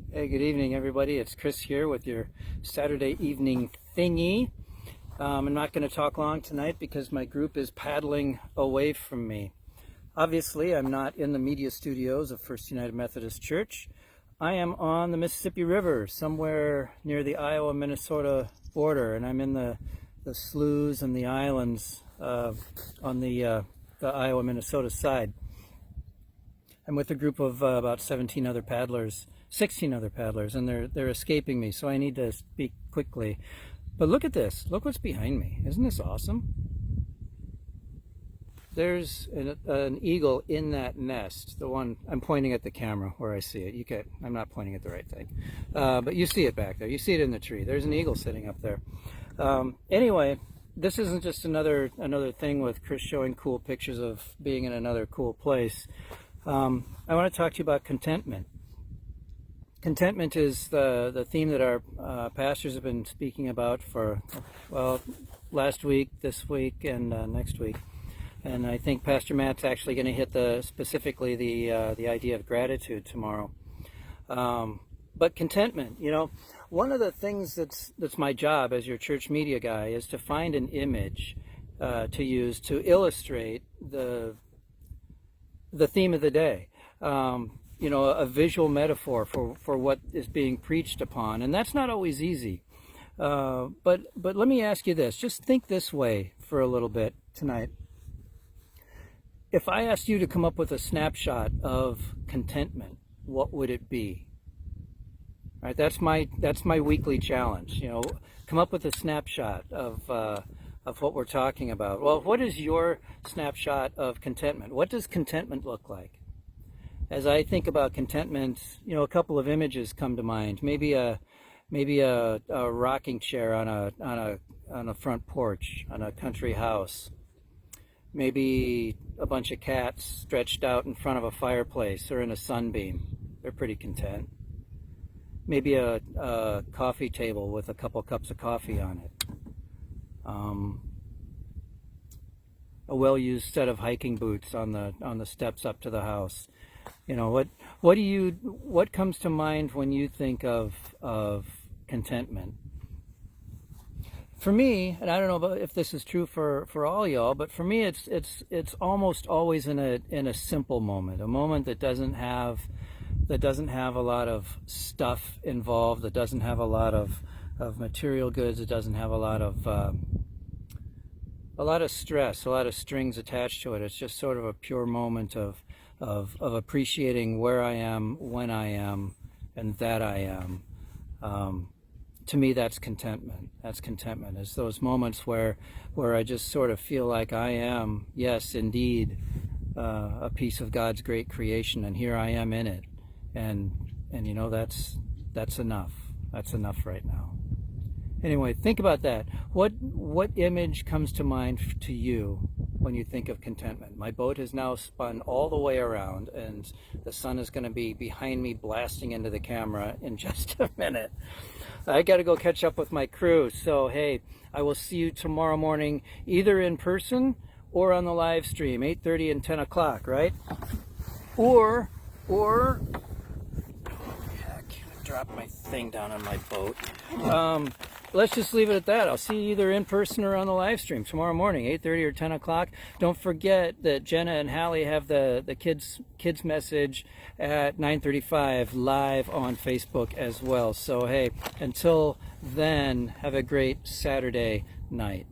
Hey, good evening, everybody. It's Chris here with your Saturday evening thingy. I'm not going to talk long tonight because my group is paddling away from me. Obviously, I'm not in the media studios of First United Methodist Church. I am on the Mississippi River, somewhere near the Iowa-Minnesota border, and I'm in the sloughs and the islands on the Iowa-Minnesota side. I'm with a group of about 16 other paddlers, and they're escaping me, so I need to speak quickly. But look at this. Look what's behind me. Isn't this awesome? There's an eagle in that nest. The one, I'm pointing at the camera where I see it. I'm not pointing at the right thing. But you see it back there. You see it in the tree. There's an eagle sitting up there. Anyway, this isn't just another thing with Chris showing cool pictures of being in another cool place. I want to talk to you about contentment. Contentment is the theme that our pastors have been speaking about for, well, last week, this week, and next week. And I think Pastor Matt's actually going to hit specifically the idea of gratitude tomorrow. But contentment, one of the things that's my job as your church media guy is to find an image to use to illustrate the theme of the day. A visual metaphor for what is being preached upon, and that's not always easy. But let me ask you this: just think this way for a little bit tonight. If I asked you to come up with a snapshot of contentment, what would it be? All right, that's my weekly challenge. Come up with a snapshot of what we're talking about. Well, what is your snapshot of contentment? What does contentment look like? As I think about contentment, a couple of images come to mind. Maybe a rocking chair on a front porch, on a country house. Maybe a bunch of cats stretched out in front of a fireplace or in a sunbeam. They're pretty content. Maybe a coffee table with a couple cups of coffee on it. A well-used set of hiking boots on the steps up to the house. What comes to mind when you think of contentment? For me, and I don't know if this is true for all y'all, but for me, it's almost always in a simple moment, a moment that doesn't have a lot of stuff involved, that doesn't have a lot of material goods, it doesn't have a lot of stress, a lot of strings attached to it. It's just sort of a pure moment of appreciating where I am, when I am, and that I am. To me, that's contentment. That's contentment. It's those moments where I just sort of feel like I am, yes, indeed, a piece of God's great creation, and here I am in it. And that's enough. That's enough right now. Anyway, think about that. What image comes to mind to you when you think of contentment? My boat has now spun all the way around, and the sun is going to be behind me blasting into the camera in just a minute. I got to go catch up with my crew. So, hey, I will see you tomorrow morning, either in person or on the live stream, 8:30 and 10 o'clock, right? Or heck, I dropped my thing down on my boat. Let's just leave it at that. I'll see you either in person or on the live stream tomorrow morning, 8:30 or 10 o'clock. Don't forget that Jenna and Hallie have the kids message at 9:35 live on Facebook as well. So, hey, until then, have a great Saturday night.